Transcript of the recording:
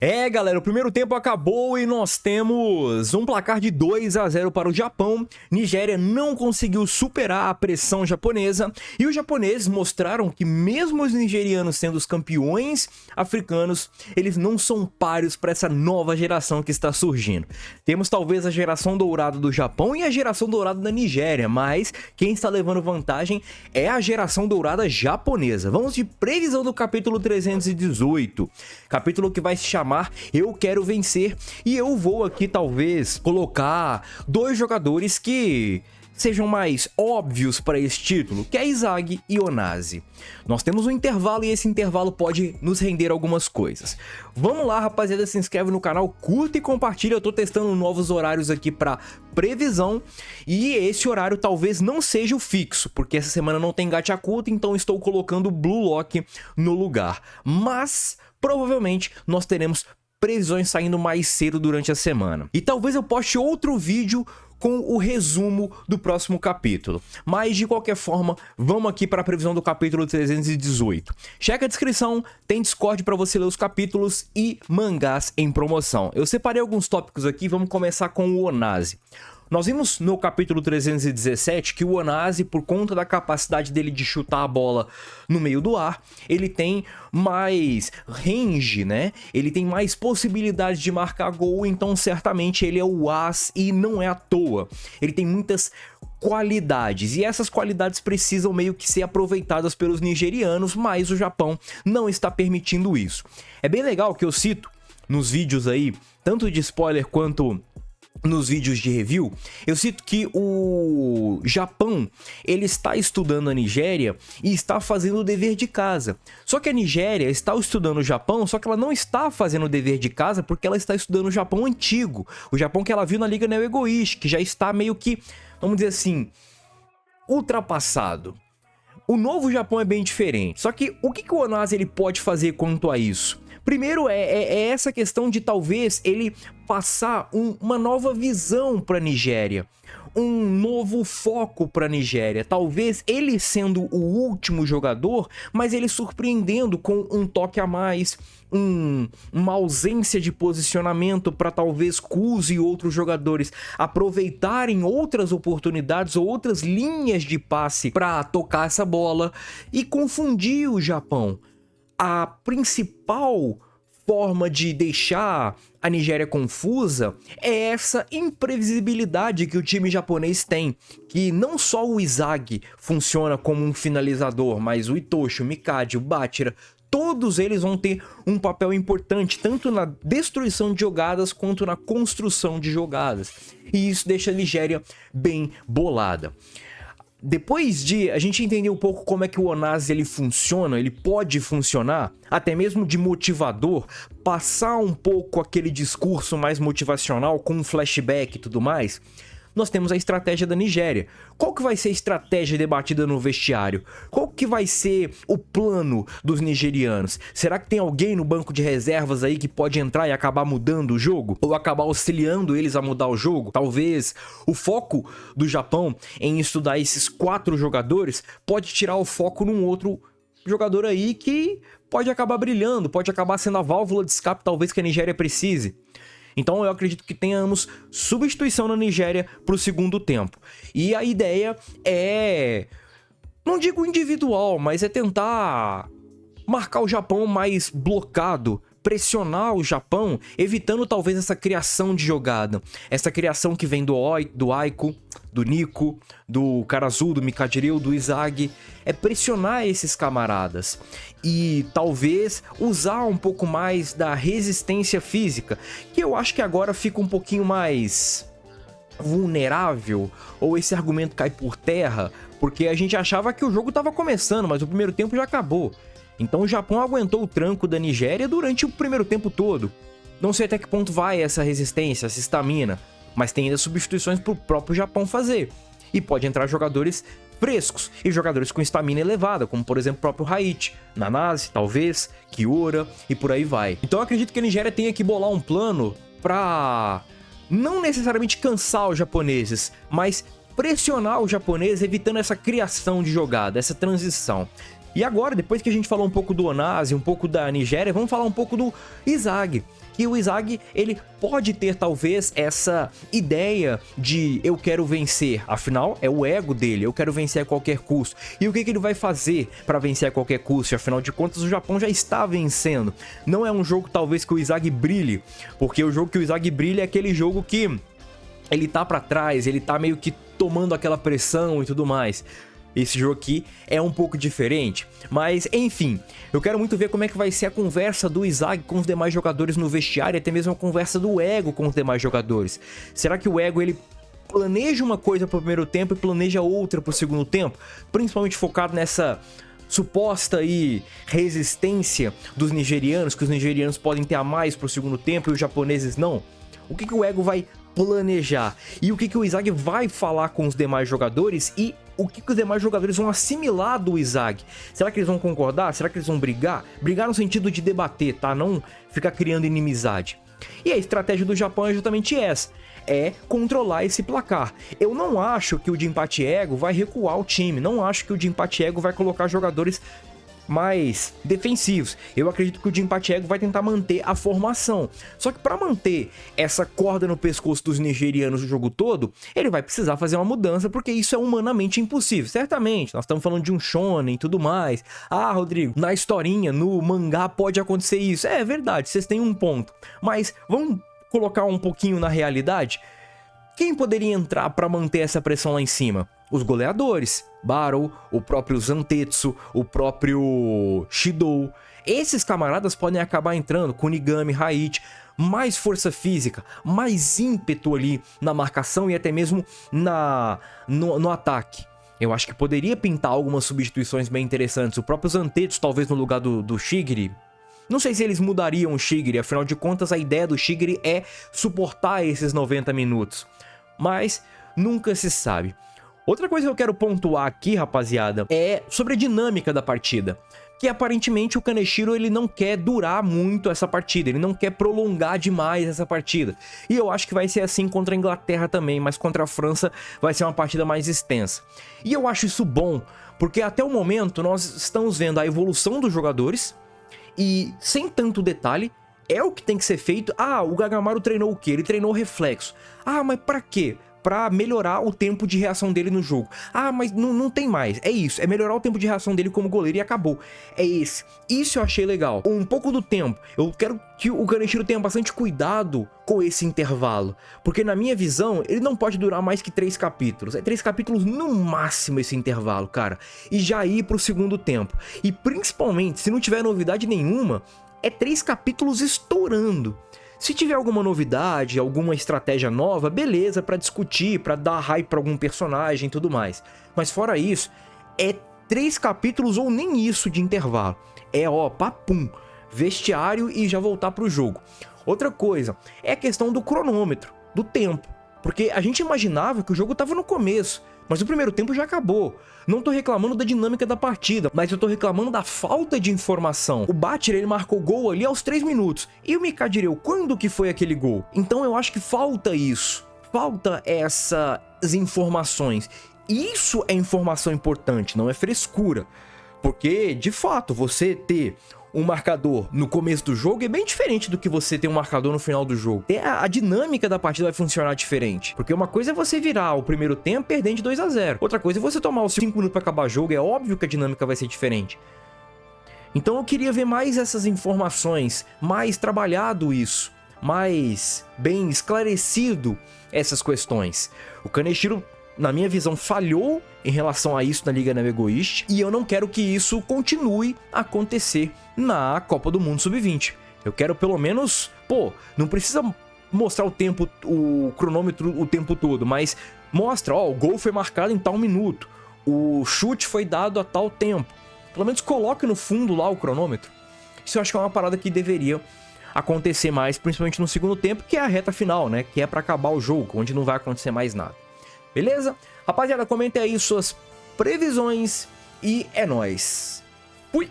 É, galera, o primeiro tempo acabou e nós temos um placar de 2-0 para o Japão. Nigéria não conseguiu superar a pressão japonesa e os japoneses mostraram que mesmo os nigerianos sendo os campeões africanos, eles não são páreos para essa nova geração que está surgindo. Temos talvez a geração dourada do Japão e a geração dourada da Nigéria, mas quem está levando vantagem é a geração dourada japonesa. Vamos de previsão do capítulo 318, capítulo que vai se chamar Eu Quero Vencer, e eu vou aqui talvez colocar dois jogadores que sejam mais óbvios para esse título, que é Izagi e Onazi. Nós temos um intervalo e esse intervalo pode nos render algumas coisas. Vamos lá, rapaziada, se inscreve no canal, curta e compartilha. Eu tô testando novos horários aqui para previsão e esse horário talvez não seja o fixo, porque essa semana não tem gacha culta, então estou colocando o Blue Lock no lugar. Mas provavelmente nós teremos previsões saindo mais cedo durante a semana. E talvez eu poste outro vídeo com o resumo do próximo capítulo. Mas de qualquer forma, vamos aqui para a previsão do capítulo 318. Checa a descrição, tem Discord para você ler os capítulos e mangás em promoção. Eu separei alguns tópicos aqui, vamos começar com o Onazi. Nós vimos no capítulo 317 que o Onazi, por conta da capacidade dele de chutar a bola no meio do ar, ele tem mais range, né? Ele tem mais possibilidades de marcar gol, então certamente ele é o as e não é à toa. Ele tem muitas qualidades e essas qualidades precisam meio que ser aproveitadas pelos nigerianos, mas o Japão não está permitindo isso. É bem legal que eu cito nos vídeos aí, tanto de spoiler quanto nos vídeos de review, eu cito que o Japão, ele está estudando a Nigéria e está fazendo o dever de casa. Só que a Nigéria está estudando o Japão, só que ela não está fazendo o dever de casa porque ela está estudando o Japão antigo. O Japão que ela viu na Liga Neo Egoísta, que já está meio que, vamos dizer assim, ultrapassado. O novo Japão é bem diferente. Só que o que o Onazi ele pode fazer quanto a isso? Primeiro é essa questão de talvez ele passar uma nova visão para a Nigéria, um novo foco para a Nigéria. Talvez ele sendo o último jogador, mas ele surpreendendo com um toque a mais, uma ausência de posicionamento para talvez Kuzi e outros jogadores aproveitarem outras oportunidades ou outras linhas de passe para tocar essa bola e confundir o Japão. A principal forma de deixar a Nigéria confusa é essa imprevisibilidade que o time japonês tem, que não só o Izagi funciona como um finalizador, mas o Itoshi, o Mikadi, o Bachira, todos eles vão ter um papel importante, tanto na destruição de jogadas quanto na construção de jogadas. E isso deixa a Nigéria bem bolada. Depois de a gente entender um pouco como é que o Onazi ele funciona, ele pode funcionar, até mesmo de motivador, passar um pouco aquele discurso mais motivacional com um flashback e tudo mais, nós temos a estratégia da Nigéria. Qual que vai ser a estratégia debatida no vestiário? Qual que vai ser o plano dos nigerianos? Será que tem alguém no banco de reservas aí que pode entrar e acabar mudando o jogo? Ou acabar auxiliando eles a mudar o jogo? Talvez o foco do Japão em estudar esses 4 jogadores pode tirar o foco num outro jogador aí que pode acabar brilhando, pode acabar sendo a válvula de escape talvez que a Nigéria precise. Então eu acredito que tenhamos substituição na Nigéria para o segundo tempo. E a ideia é, não digo individual, mas é tentar marcar o Japão mais blocado, pressionar o Japão, evitando talvez essa criação de jogada. Essa criação que vem do Aiko, do Nico, do Karazu, do Mikadiriu, do Izagi, é pressionar esses camaradas e talvez usar um pouco mais da resistência física, que eu acho que agora fica um pouquinho mais vulnerável, ou esse argumento cai por terra, porque a gente achava que o jogo estava começando, mas o primeiro tempo já acabou. Então o Japão aguentou o tranco da Nigéria durante o primeiro tempo todo. Não sei até que ponto vai essa resistência, essa estamina, mas tem ainda substituições para o próprio Japão fazer. E pode entrar jogadores frescos e jogadores com estamina elevada, como por exemplo o próprio Haichi, Nanazi, talvez, Kiora e por aí vai. Então eu acredito que a Nigéria tenha que bolar um plano para não necessariamente cansar os japoneses, mas pressionar os japoneses, evitando essa criação de jogada, essa transição. E agora, depois que a gente falou um pouco do Onazi, um pouco da Nigéria, vamos falar um pouco do Izagi, que o Izag, ele pode ter talvez essa ideia de eu quero vencer, afinal é o ego dele, eu quero vencer a qualquer custo. E o que ele vai fazer para vencer a qualquer custo? Afinal de contas, o Japão já está vencendo. Não é um jogo talvez que o Izag brilhe, porque o jogo que o Izag brilha é aquele jogo que ele tá para trás, ele tá meio que tomando aquela pressão e tudo mais. Esse jogo aqui é um pouco diferente, mas enfim, eu quero muito ver como é que vai ser a conversa do Izag com os demais jogadores no vestiário, e até mesmo a conversa do Ego com os demais jogadores. Será que o Ego, ele planeja uma coisa pro primeiro tempo e planeja outra pro segundo tempo? Principalmente focado nessa suposta aí resistência dos nigerianos, que os nigerianos podem ter a mais pro segundo tempo e os japoneses não? O que o Ego vai planejar? E o que o Izag vai falar com os demais jogadores? E o que os demais jogadores vão assimilar do Izag? Será que eles vão concordar? Será que eles vão brigar? Brigar no sentido de debater, tá? Não ficar criando inimizade. E a estratégia do Japão é justamente essa. É controlar esse placar. Eu não acho que o Jinpachi Ego vai recuar o time. Não acho que o Jinpachi Ego vai colocar jogadores mais defensivos. Eu acredito que o Jinpachi Ego vai tentar manter a formação. Só que para manter essa corda no pescoço dos nigerianos o jogo todo, ele vai precisar fazer uma mudança, porque isso é humanamente impossível. Certamente, nós estamos falando de um shonen e tudo mais. Ah, Rodrigo, na historinha, no mangá pode acontecer isso. É verdade, vocês têm um ponto. Mas vamos colocar um pouquinho na realidade? Quem poderia entrar para manter essa pressão lá em cima? Os goleadores, Barou, o próprio Zantetsu, o próprio Shidou. Esses camaradas podem acabar entrando, Kunigami, Haichi, mais força física, mais ímpeto ali na marcação e até mesmo no ataque. Eu acho que poderia pintar algumas substituições bem interessantes. O próprio Zantetsu, talvez no lugar do Shigiri. Não sei se eles mudariam o Shigiri, afinal de contas a ideia do Shigiri é suportar esses 90 minutos. Mas nunca se sabe. Outra coisa que eu quero pontuar aqui, rapaziada, é sobre a dinâmica da partida. Que aparentemente o Kaneshiro, ele não quer durar muito essa partida, ele não quer prolongar demais essa partida. E eu acho que vai ser assim contra a Inglaterra também, mas contra a França vai ser uma partida mais extensa. E eu acho isso bom, porque até o momento nós estamos vendo a evolução dos jogadores e sem tanto detalhe, é o que tem que ser feito. Ah, o Gagamaru treinou o quê? Ele treinou reflexo. Ah, mas pra quê? Pra melhorar o tempo de reação dele no jogo. Ah, mas não tem mais. É isso, é melhorar o tempo de reação dele como goleiro e acabou. É esse. Isso eu achei legal. Um pouco do tempo. Eu quero que o Kaneshiro tenha bastante cuidado com esse intervalo. Porque na minha visão, ele não pode durar mais que 3 capítulos. É 3 capítulos no máximo esse intervalo, cara. E já ir pro segundo tempo. E principalmente, se não tiver novidade nenhuma, é 3 capítulos estourando. Se tiver alguma novidade, alguma estratégia nova, beleza, pra discutir, pra dar hype pra algum personagem e tudo mais. Mas fora isso, é 3 capítulos ou nem isso de intervalo. É ó, papum, vestiário e já voltar pro jogo. Outra coisa, é a questão do cronômetro, do tempo. Porque a gente imaginava que o jogo tava no começo, mas o primeiro tempo já acabou. Não tô reclamando da dinâmica da partida, mas eu tô reclamando da falta de informação. O Bachir, ele marcou gol ali aos 3 minutos. E o Mikadiriu, quando que foi aquele gol? Então eu acho que falta isso. Falta essas informações. Isso é informação importante, não é frescura. Porque, de fato, você ter um marcador no começo do jogo é bem diferente do que você ter um marcador no final do jogo. A dinâmica da partida vai funcionar diferente. Porque uma coisa é você virar o primeiro tempo perdendo de 2-0. Outra coisa é você tomar os 5 minutos para acabar o jogo. É óbvio que a dinâmica vai ser diferente. Então eu queria ver mais essas informações, mais trabalhado isso, mais bem esclarecido essas questões. O Kaneshiro, na minha visão, falhou em relação a isso na Liga Namegoist, e eu não quero que isso continue a acontecer na Copa do Mundo Sub-20. Eu quero pelo menos, não precisa mostrar o tempo, o cronômetro o tempo todo, mas mostra, ó, o gol foi marcado em tal minuto, o chute foi dado a tal tempo. Pelo menos coloque no fundo lá o cronômetro. Isso eu acho que é uma parada que deveria acontecer mais, principalmente no segundo tempo, que é a reta final, né? Que é pra acabar o jogo, onde não vai acontecer mais nada. Beleza? Rapaziada, comentem aí suas previsões e é nóis. Fui!